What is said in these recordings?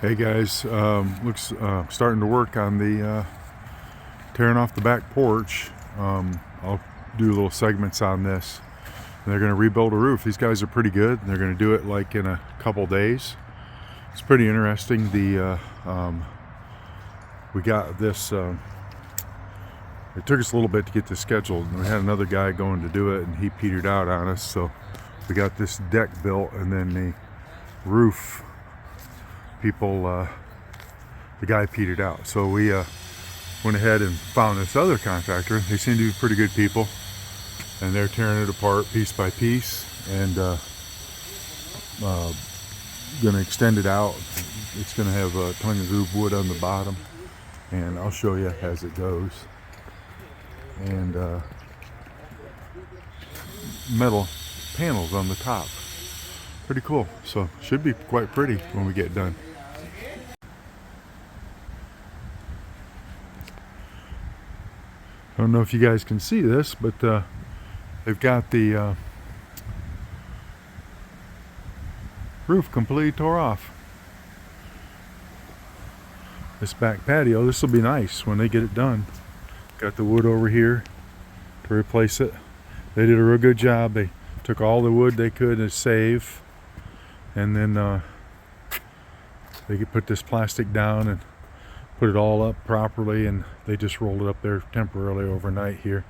Hey guys, looks starting to work on the tearing off the back porch. I'll do little segments on this. And they're going to rebuild a roof. These guys are pretty good. They're going to do it like in a couple days. It's pretty interesting. We got this. It took us a little bit to get this scheduled, and we had another guy going to do it, and he petered out on us. So we got this deck built, and then the roof people, the guy petered out. So we went ahead and found this other contractor. They seem to be pretty good people, and they're tearing it apart piece by piece and gonna extend it out. It's gonna have a tongue and groove wood on the bottom, and I'll show you as it goes. And metal panels on the top. Pretty cool. So should be quite pretty when we get done. I don't know if you guys can see this, but they've got the roof completely tore off. This back patio, this will be nice when they get it done. Got the wood over here to replace it. They did a real good job. They took all the wood they could to save, and then they could put this plastic down and put it all up properly, and they just rolled it up there temporarily overnight here.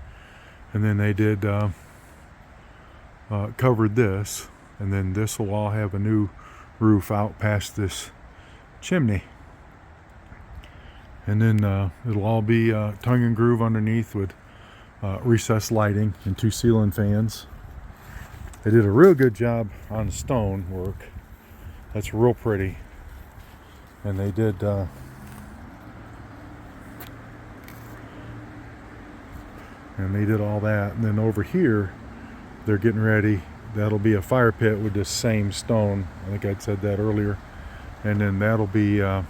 And then they did covered this, and then this will all have a new roof out past this chimney. And then it'll all be tongue and groove underneath with recessed lighting and 2 ceiling fans. They did a real good job on the stone work. That's real pretty. And they did all that. And then over here, they're getting ready. That'll be a fire pit with this same stone. I think I'd said that earlier. And then that'll be, they'll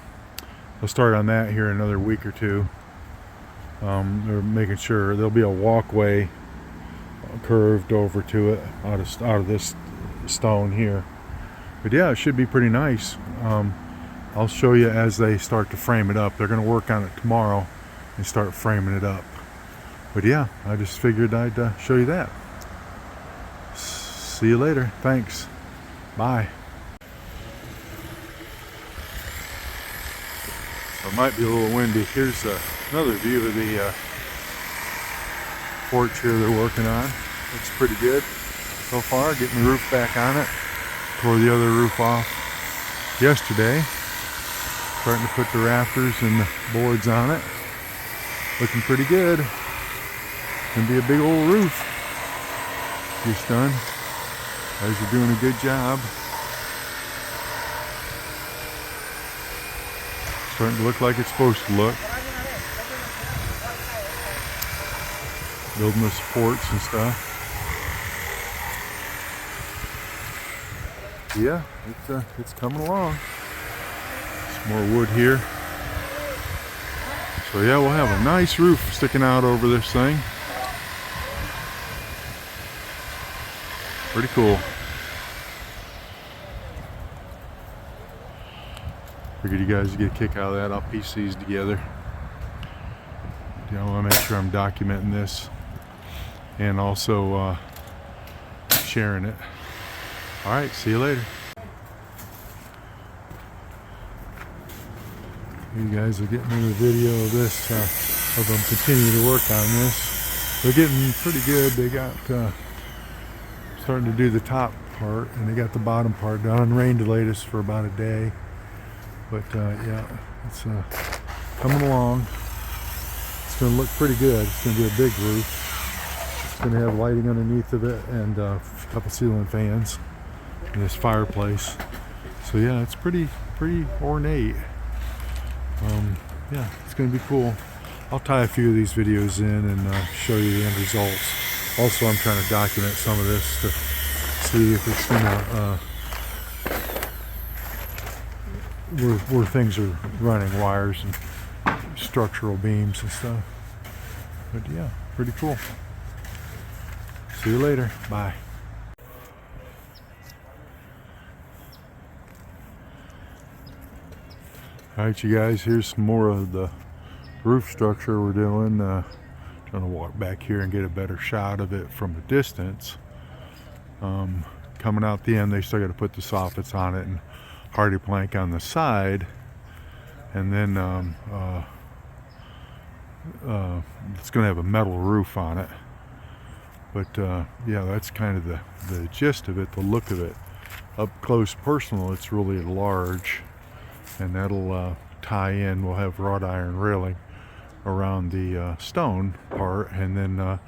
start on that here in another week or two. They're making sure there'll be a walkway curved over to it out of this stone here. But yeah, it should be pretty nice. I'll show you as they start to frame it up. They're going to work on it tomorrow and start framing it up. But yeah, I just figured I'd show you that. See you later. Thanks. Bye. So it might be a little windy. Here's another view of the porch here they're working on. Looks pretty good so far. Getting the roof back on it. Tore the other roof off yesterday. Starting to put the rafters and the boards on it. Looking pretty good. Gonna be a big old roof. Just done. Guys are doing a good job. Starting to look like it's supposed to look. Building the supports and stuff. Yeah, it's coming along. Some more wood here. So yeah, we'll have a nice roof sticking out over this thing. Pretty cool. Figured you guys would get a kick out of that. I'll piece these together. I want to make sure I'm documenting this and also sharing it. All right, see you later. You guys are getting another video of this, of them continuing to work on this. They're getting pretty good. They got starting to do the top part, and they got the bottom part done. Rain delayed us for about a day, but yeah, it's coming along. It's going to look pretty good. It's going to be a big roof. It's going to have lighting underneath of it and a couple ceiling fans and this fireplace. So yeah, it's pretty ornate. Yeah, it's going to be cool. I'll tie a few of these videos in and show you the end results. Also, I'm trying to document some of this to see if it's gonna where things are running, wires and structural beams and stuff. But yeah, pretty cool. See you later. Bye. Alright, you guys, here's some more of the roof structure we're doing. Trying to walk back here and get a better shot of it from a distance. Coming out the end, they still got to put the soffits on it and hardy plank on the side, and then it's going to have a metal roof on it. But yeah, that's kind of the gist of it, the look of it. Up close personal, it's really large, and that'll tie in. We'll have wrought iron railing around the stone part, and then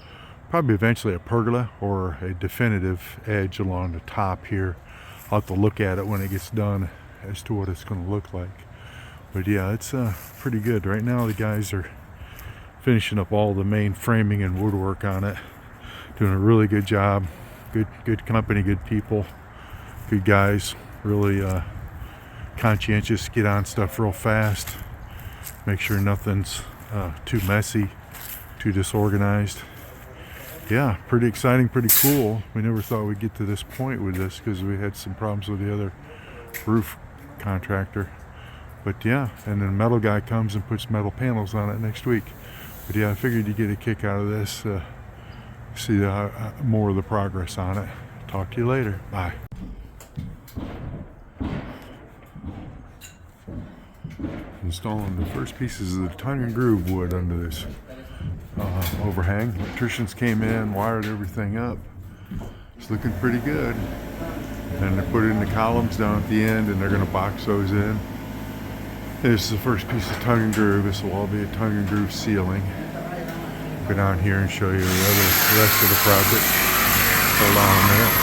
probably eventually a pergola or a definitive edge along the top here. I'll have to look at it when it gets done as to what it's going to look like. But yeah, it's pretty good. Right now the guys are finishing up all the main framing and woodwork on it. Doing a really good job. Good company, good people, good guys. Really conscientious, get on stuff real fast. Make sure nothing's too messy, too disorganized. Yeah, pretty exciting, pretty cool. We never thought we'd get to this point with this because we had some problems with the other roof contractor. But yeah, and then metal guy comes and puts metal panels on it next week. But yeah, I figured you'd get a kick out of this. See more of the progress on it. Talk to you later. Bye. Installing the first pieces of the tongue and groove wood under this overhang. Electricians came in, wired everything up. It's looking pretty good. And they're putting the columns down at the end, and they're going to box those in. This is the first piece of tongue and groove. This will all be a tongue and groove ceiling. Go down here and show you the rest of the project. Hold on a minute.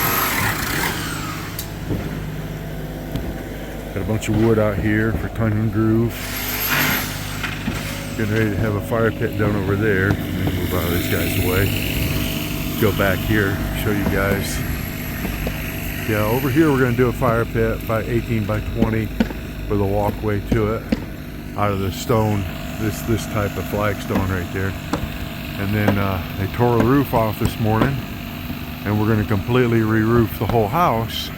Got a bunch of wood out here for tongue and groove. Getting ready to have a fire pit done over there. Let me move out of these guys away. Go back here, show you guys. Yeah, over here we're going to do a fire pit by 18 by 20 with a walkway to it out of the stone, this type of flagstone right there. And then they tore the roof off this morning, and we're going to completely re-roof the whole house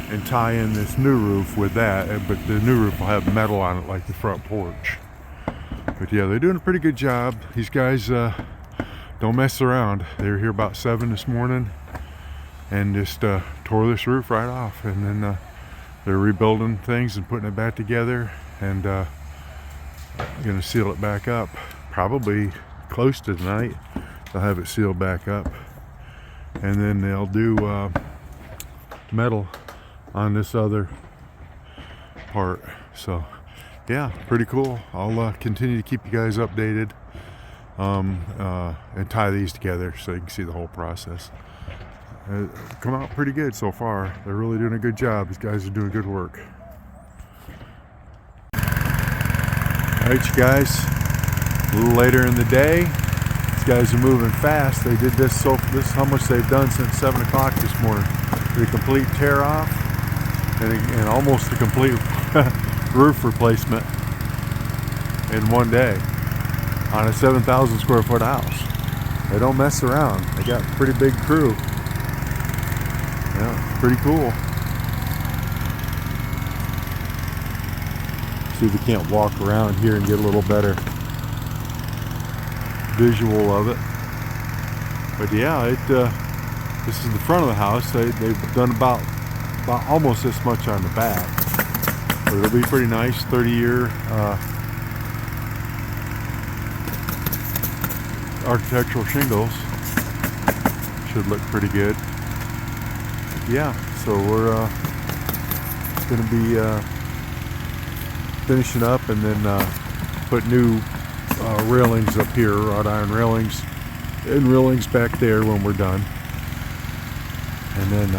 and tie in this new roof with that. But the new roof will have metal on it like the front porch. But yeah, they're doing a pretty good job. These guys don't mess around. They were here about 7 this morning and just tore this roof right off. And then they're rebuilding things and putting it back together, and going to seal it back up. Probably close to tonight they'll have it sealed back up, and then they'll do metal on this other part. So yeah, pretty cool. I'll continue to keep you guys updated and tie these together so you can see the whole process. Come out pretty good so far. They're really doing a good job. These guys are doing good work. Alright, you guys, a little later in the day. These guys are moving fast. They did this is how much they've done since 7 o'clock this morning. The complete tear off and almost a complete roof replacement in one day on a 7,000 square foot house. They don't mess around. They got a pretty big crew. Yeah, pretty cool. See if we can't walk around here and get a little better visual of it. But yeah, this is the front of the house. They've done about almost this much on the back. But it'll be pretty nice. 30-year architectural shingles. Should look pretty good. Yeah, so we're going to be finishing up, and then put new railings up here, wrought iron railings, and railings back there when we're done. And then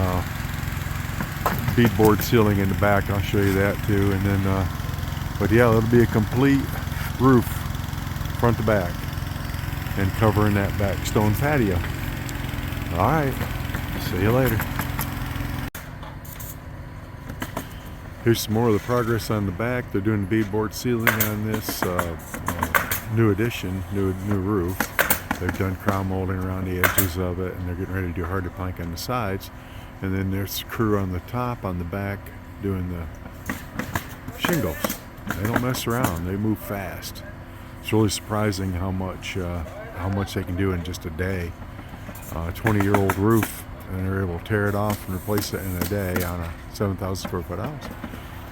beadboard ceiling in the back. I'll show you that too. And then, but yeah, it'll be a complete roof, front to back, and covering that back stone patio. All right, see you later. Here's some more of the progress on the back. They're doing beadboard ceiling on this new addition, new roof. They've done crown molding around the edges of it, and they're getting ready to do hardy plank on the sides. And then there's crew on the top, on the back, doing the shingles. They don't mess around. They move fast. It's really surprising how much they can do in just a day. 20-year-old roof, and they're able to tear it off and replace it in a day on a 7,000 square foot house,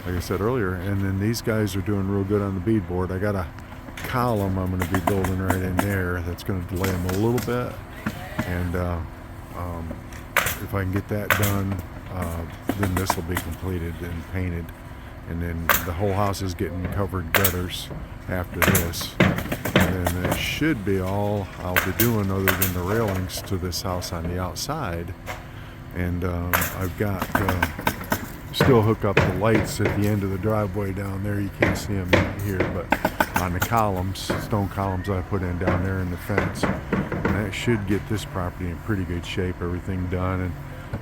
like I said earlier. And then these guys are doing real good on the beadboard. I got a column I'm going to be building right in there that's going to delay them a little bit, and if I can get that done, then this will be completed and painted, and then the whole house is getting covered gutters after this, and then that should be all I'll be doing other than the railings to this house on the outside. And I've got still hook up the lights at the end of the driveway down there. You can't see them here, but on the columns, stone columns I put in down there in the fence, and that should get this property in pretty good shape. Everything done, and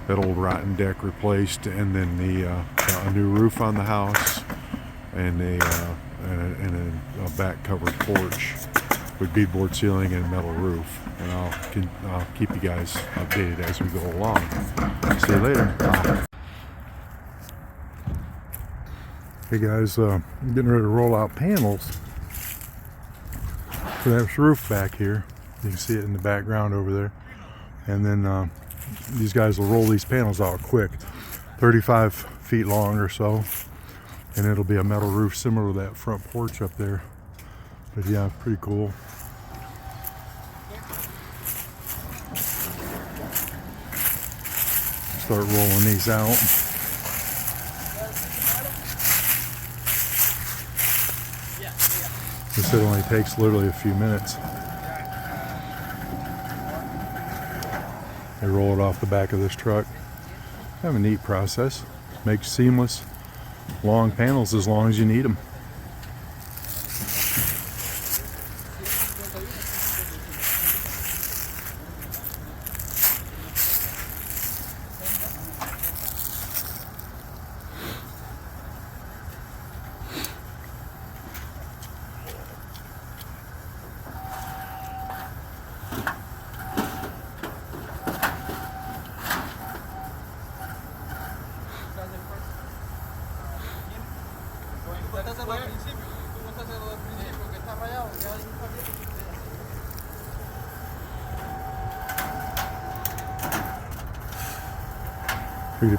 that old rotten deck replaced, and then a new roof on the house, and a back covered porch with beadboard ceiling and metal roof. And I'll keep you guys updated as we go along. See you later. Bye. Hey guys, I'm getting ready to roll out panels for this roof back here. You can see it in the background over there. And then these guys will roll these panels out quick, 35 feet long or so, and it'll be a metal roof similar to that front porch up there. But yeah, pretty cool. Start rolling these out. This only takes literally a few minutes. They roll it off the back of this truck. Kind of a neat process. Makes seamless long panels as long as you need them.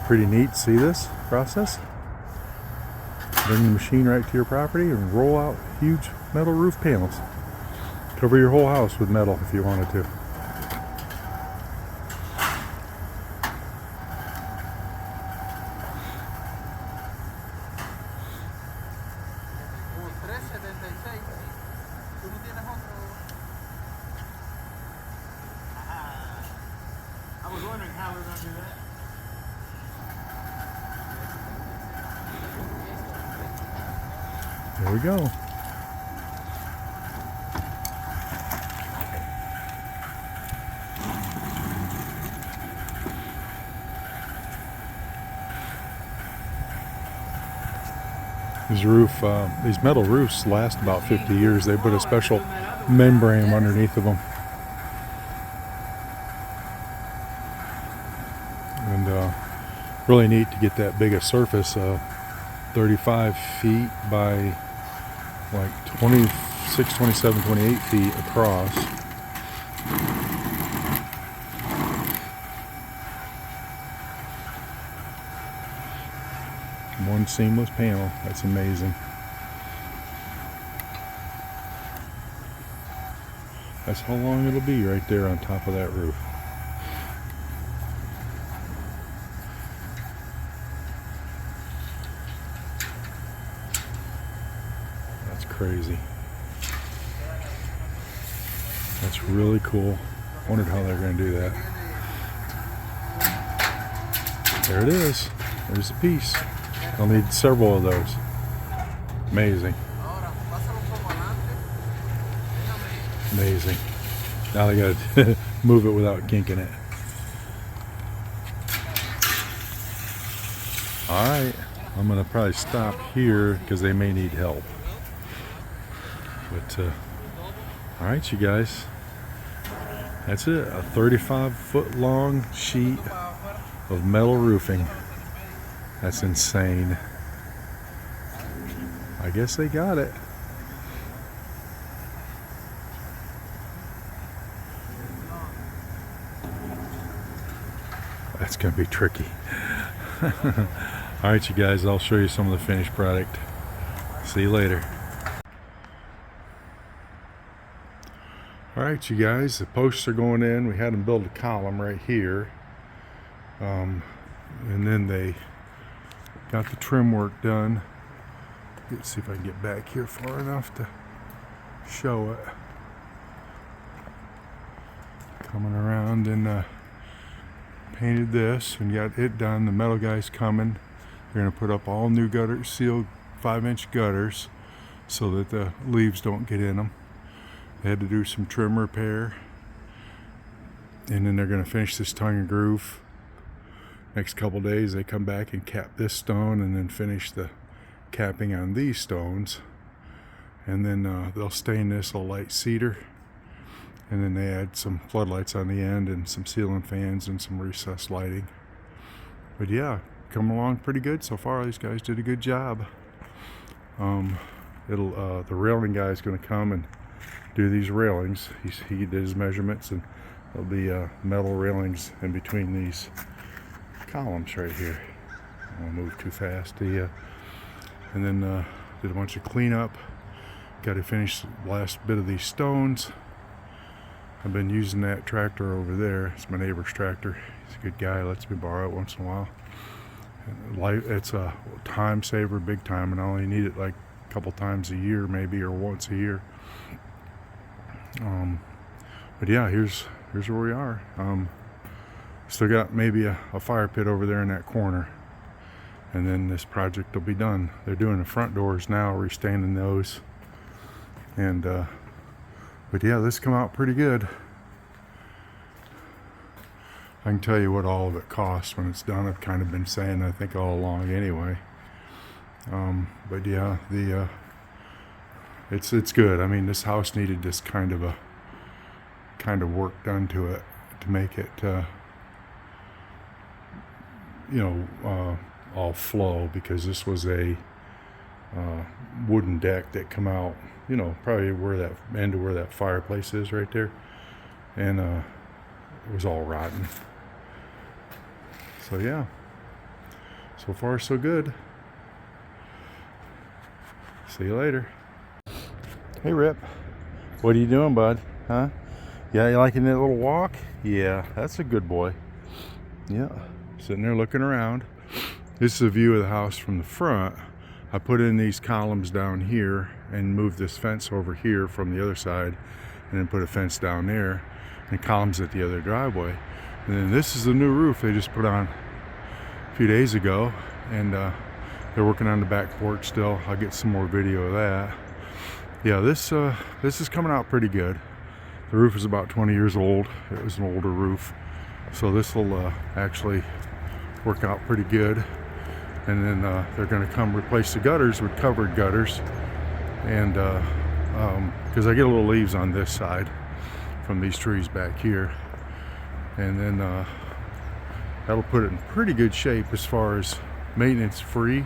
Pretty neat. See this process? Bring the machine right to your property and roll out huge metal roof panels. Cover your whole house with metal if you wanted to. I was wondering how we're going to do that. There we go. These metal roofs last about 50 years. They put a special membrane underneath of them. And really neat to get that big a surface, 35 feet by like 26, 27, 28 feet across. One seamless panel. That's amazing. That's how long it'll be right there on top of that roof. That's crazy. That's really cool. Wondered how they're going to do that. There it is. There's a piece. I'll need several of those. Amazing. Amazing. Now they got to move it without kinking it. Alright, I'm going to probably stop here because they may need help. But, alright you guys. That's it. A 35-foot long sheet of metal roofing. That's insane. I guess they got it. That's gonna be tricky. Alright you guys, I'll show you some of the finished product. See you later. Alright you guys, the posts are going in. We had them build a column right here. And then they got the trim work done. Let's see if I can get back here far enough to show it. Coming around and painted this and got it done. The metal guy's coming. They're going to put up all new gutters, sealed 5-inch gutters, so that the leaves don't get in them. They had to do some trim repair, and then they're going to finish this tongue and groove. Next couple days they come back and cap this stone and then finish the capping on these stones, and then they'll stain this a light cedar, and then they add some floodlights on the end and some ceiling fans and some recessed lighting. But yeah, coming along pretty good so far. These guys did a good job. The railing guy is going to come and do these railings. He did his measurements, and there'll be metal railings in between these columns right here. I won't move too fast. And then did a bunch of cleanup. Got to finish the last bit of these stones. I've been using that tractor over there. It's my neighbor's tractor. He's a good guy. Lets me borrow it once in a while. It's a time saver, big time, and I only need it like a couple times a year, maybe, or once a year. But yeah, here's where we are. Still got maybe a fire pit over there in that corner, and then this project will be done. They're doing the front doors now, restaining those, and but yeah, this come out pretty good. I can tell you what all of it costs when it's done. I've kind of been saying, I think, all along anyway. But yeah, it's good. I mean, this house needed this kind of work done to it to make it all flow, because this was a wooden deck that come out, probably where that end of where that fireplace is right there, and it was all rotten. So yeah, so far so good. See you later. Hey Rip, what are you doing, bud? Huh? Yeah, you liking that little walk? Yeah, that's a good boy. Yeah, sitting there looking around. This is a view of the house from the front. I put in these columns down here and moved this fence over here from the other side, and then put a fence down there and columns at the other driveway. And then this is the new roof they just put on a few days ago, and they're working on the back porch still. I'll get some more video of that. Yeah, this is coming out pretty good. The roof is about 20 years old. It was an older roof, so this will actually work out pretty good. And then they're going to come replace the gutters with covered gutters, and because I get a little leaves on this side from these trees back here, and then that'll put it in pretty good shape as far as maintenance free,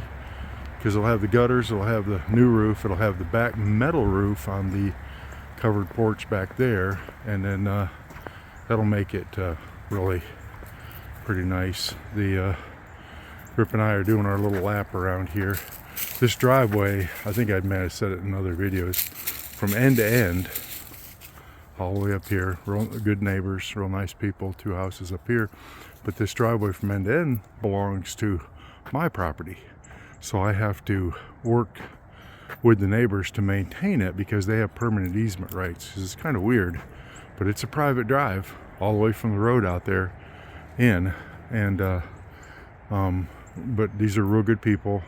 because it'll have the gutters, it'll have the new roof, it'll have the back metal roof on the covered porch back there, and then that'll make it really pretty nice. Rip and I are doing our little lap around here. This driveway, I think I may have said it in other videos, from end to end, all the way up here. Real good neighbors, real nice people, 2 houses up here. But this driveway from end to end belongs to my property. So I have to work with the neighbors to maintain it, because they have permanent easement rights. It's kind of weird, but it's a private drive all the way from the road out there in, and but these are real good people.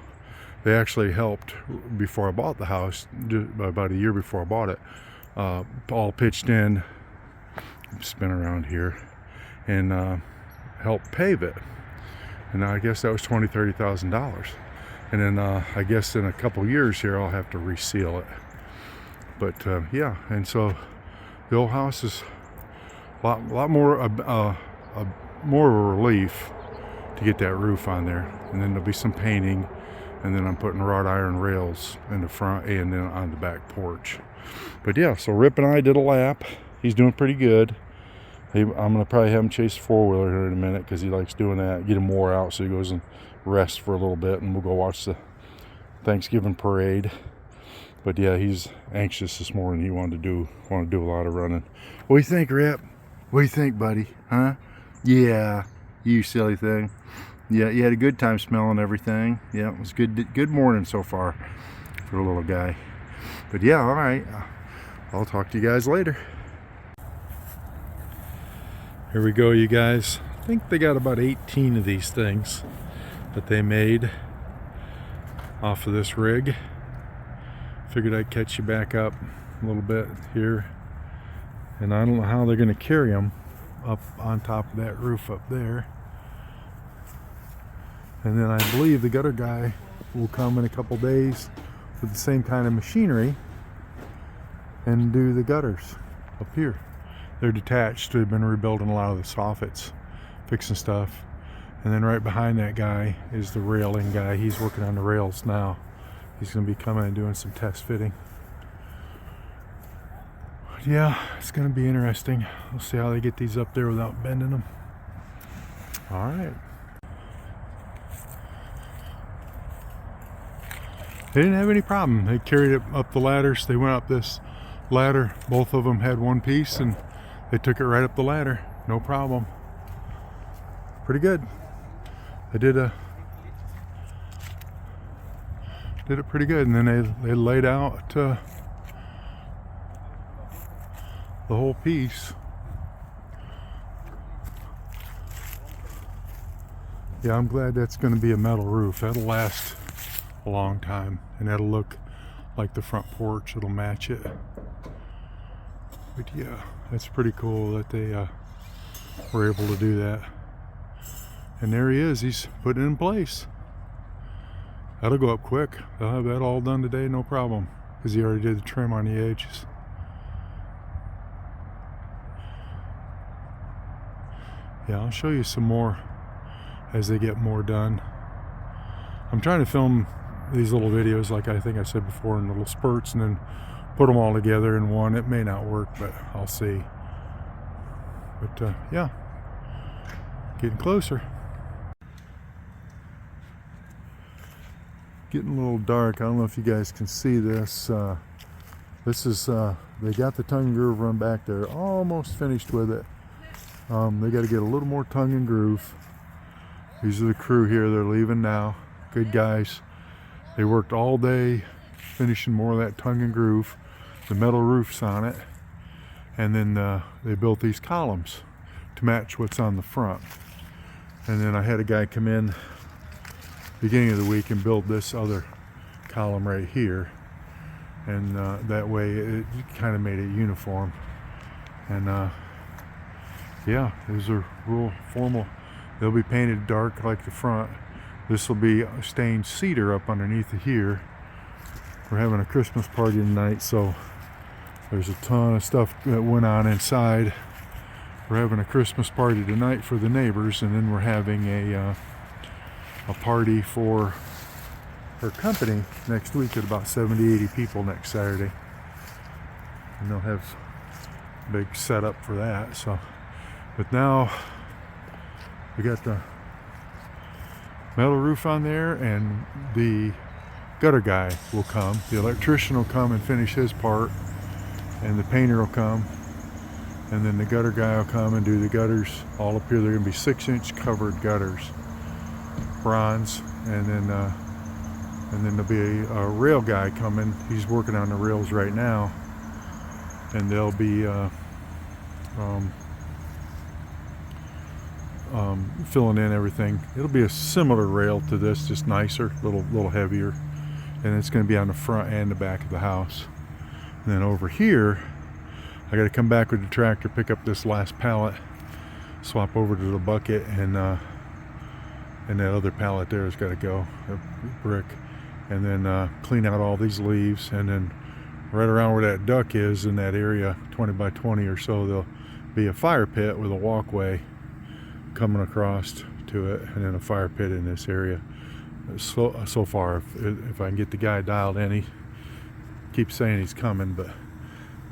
They actually helped before I bought the house, about a year before I bought it. All pitched in, spin around here, and helped pave it. And I guess that was $20,000-$30,000. And then I guess in a couple years here I'll have to reseal it. But yeah, and so the old house is a lot more more of a relief to get that roof on there. And then there'll be some painting, and then I'm putting wrought iron rails in the front and then on the back porch. But yeah, so Rip and I did a lap. He's doing pretty good. I'm gonna probably have him chase a 4-wheeler here in a minute because he likes doing that. Get him wore out so he goes and rests for a little bit, and we'll go watch the Thanksgiving parade. But yeah, he's anxious this morning. He want to do a lot of running. What do you think, Rip? What do you think, buddy? Huh? Yeah, you silly thing. Yeah, you had a good time smelling everything. Yeah, it was good morning so far for a little guy. But yeah, all right. I'll talk to you guys later. Here we go, you guys. I think they got about 18 of these things that they made off of this rig. Figured I'd catch you back up a little bit here. And I don't know how they're going to carry them up on top of that roof up there. And then I believe the gutter guy will come in a couple days with the same kind of machinery and do the gutters up here. They're detached. They've been rebuilding a lot of the soffits, fixing stuff. And then right behind that guy is the railing guy. He's working on the rails now. He's going to be coming and doing some test fitting. But yeah, it's going to be interesting. We'll see how they get these up there without bending them. All right. They didn't have any problem. They carried it up the ladders. They went up this ladder. Both of them had one piece and they took it right up the ladder. No problem. Pretty good. They did it pretty good. And then they laid out the whole piece. Yeah, I'm glad that's going to be a metal roof. That'll last a long time, and that'll look like the front porch. It'll match it. But yeah, that's pretty cool that they were able to do that. And there he is. He's putting it in place. That'll go up quick. They'll have that all done today, no problem, because he already did the trim on the edges. Yeah, I'll show you some more as they get more done. I'm trying to film these little videos, like I think I said before, in little spurts, and then put them all together in one. It may not work, but I'll see. But yeah, getting closer. Getting a little dark. I don't know if you guys can see this. This is they got the tongue and groove run back there, almost finished with it. They got to get a little more tongue and groove. These are the crew here. They're leaving now. Good guys. They worked all day finishing more of that tongue and groove, the metal roofs on it, and then they built these columns to match what's on the front. And then I had a guy come in beginning of the week and build this other column right here, and that way it kind of made it uniform. And yeah, these are real formal. They'll be painted dark like the front. This will be stained cedar up underneath it here. We're having a Christmas party tonight, so there's a ton of stuff that went on inside. We're having a Christmas party tonight for the neighbors, and then we're having a party for her company next week at about 70-80 people next Saturday. And they'll have a big setup for that. So, but now we got the metal roof on there, and the gutter guy will come. The electrician will come and finish his part, and the painter will come, and then the gutter guy will come and do the gutters all up here. They're going to be 6-inch covered gutters, bronze, and then there'll be a rail guy coming. He's working on the rails right now, and they'll be filling in everything. It'll be a similar rail to this, just nicer, little heavier, and it's going to be on the front and the back of the house. And then over here, I got to come back with the tractor, pick up this last pallet, swap over to the bucket, and that other pallet there has got to go, a brick, and then clean out all these leaves, and then right around where that duck is in that area, 20 by 20 or so, there'll be a fire pit with a walkway coming across to it, and then a fire pit in this area. so far. If I can get the guy dialed in, he keeps saying he's coming, but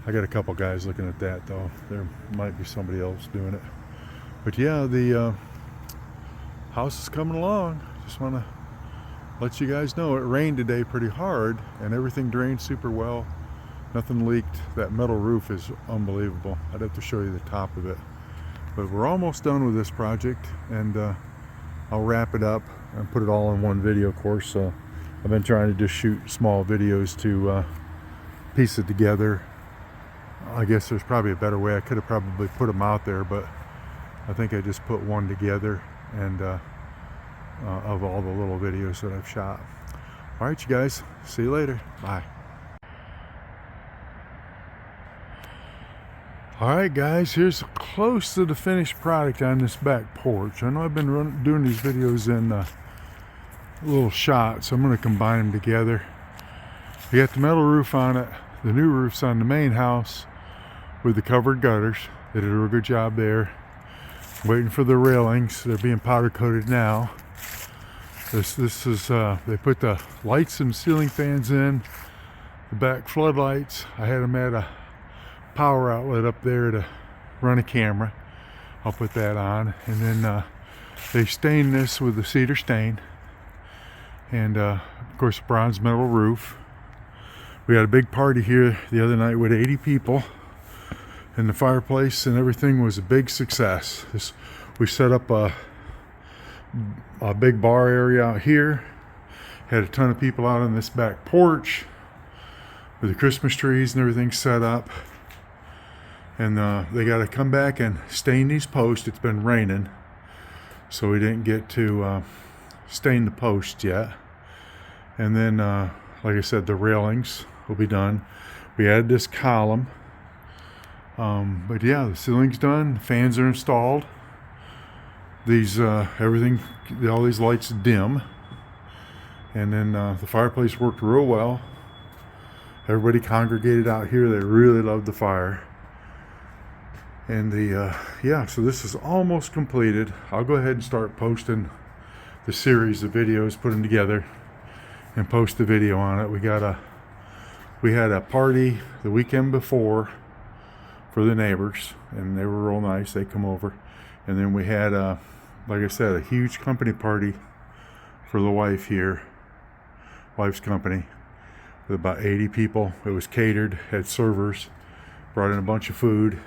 I got a couple guys looking at that though. There might be somebody else doing it. But yeah, the house is coming along. Just want to let you guys know it rained today pretty hard and everything drained super well. Nothing leaked. That metal roof is unbelievable. I'd have to show you the top of it. But we're almost done with this project, and I'll wrap it up and put it all in one video, of course. So I've been trying to just shoot small videos to piece it together. I guess there's probably a better way. I could have probably put them out there, but I think I just put one together and of all the little videos that I've shot. All right, you guys. See you later. Bye. Alright guys, here's close to the finished product on this back porch. I know I've been doing these videos in little shots, so I'm going to combine them together. We got the metal roof on it, the new roof's on the main house with the covered gutters. They did a real good job there. Waiting for the railings, they're being powder coated now. This is, they put the lights and ceiling fans in, the back floodlights. I had them at a power outlet up there to run a camera. I'll put that on, and then they stained this with the cedar stain, and of course bronze metal roof. We had a big party here the other night with 80 people, and the fireplace and everything was a big success. We set up a big bar area out here, had a ton of people out on this back porch with the Christmas trees and everything set up. And they got to come back and stain these posts. It's been raining, so we didn't get to stain the posts yet. And then, like I said, the railings will be done. We added this column. But yeah, the ceiling's done. Fans are installed. These, everything, all these lights dim. And then the fireplace worked real well. Everybody congregated out here. They really loved the fire. And yeah, so this is almost completed. I'll go ahead and start posting the series of videos, put them together, and post the video on it. We had a party the weekend before for the neighbors, and they were real nice. They come over, and then we had like I said, a huge company party for the wife here, wife's company, with about 80 people. It was catered, had servers, brought in a bunch of food.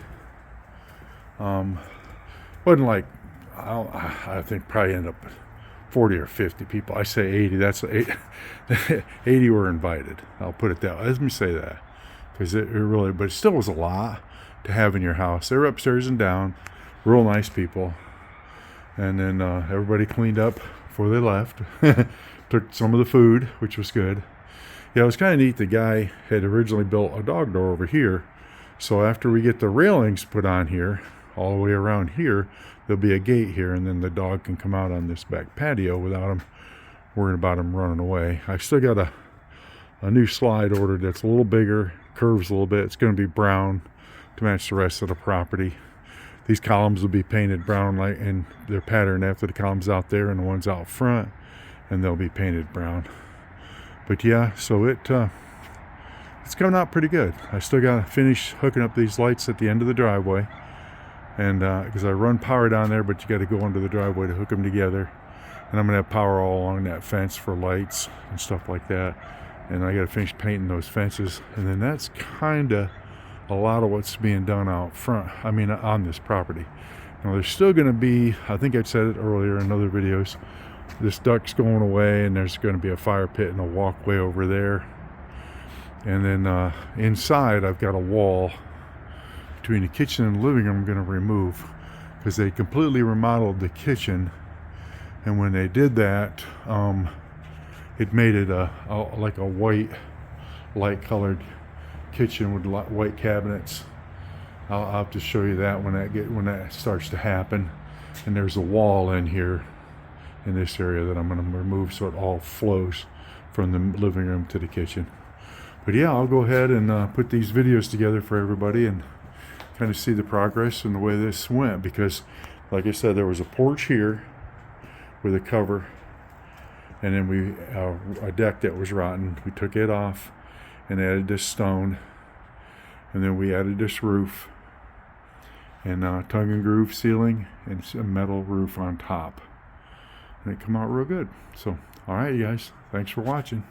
Wasn't like, I think probably ended up 40 or 50 people. I say 80, that's 80 were invited. I'll put it that way. Let me say that, because it really, but it still was a lot to have in your house. They were upstairs and down, real nice people. And then everybody cleaned up before they left. Took some of the food, which was good. Yeah, it was kind of neat. The guy had originally built a dog door over here. So after we get the railings put on here, all the way around here, there'll be a gate here, and then the dog can come out on this back patio without him worrying about him running away. I still got a new slide ordered that's a little bigger, curves a little bit. It's going to be brown to match the rest of the property. These columns will be painted brown, like, and they're patterned after the columns out there and the ones out front, and they'll be painted brown. But yeah, so it's coming out pretty good. I still got to finish hooking up these lights at the end of the driveway, and because I run power down there, but you got to go under the driveway to hook them together. And I'm gonna have power all along that fence for lights and stuff like that. And I got to finish painting those fences, and then that's kind of a lot of what's being done out front. I mean, on this property. Now, there's still going to be, I think I said it earlier in other videos, this duct's going away, and there's going to be a fire pit and a walkway over there. And then inside, I've got a wall between the kitchen and the living room I'm going to remove, because they completely remodeled the kitchen. And when they did that, it made it like a white, light colored kitchen with white cabinets. I'll have to show you that when that starts to happen. And there's a wall in here in this area that I'm going to remove, so it all flows from the living room to the kitchen. But yeah, I'll go ahead and put these videos together for everybody and kind of see the progress and the way this went, because like I said, there was a porch here with a cover, And then we a deck that was rotten, we took it off and added this stone, and then we added this roof and tongue and groove ceiling and a metal roof on top, and it come out real good. So all right, you guys, thanks for watching.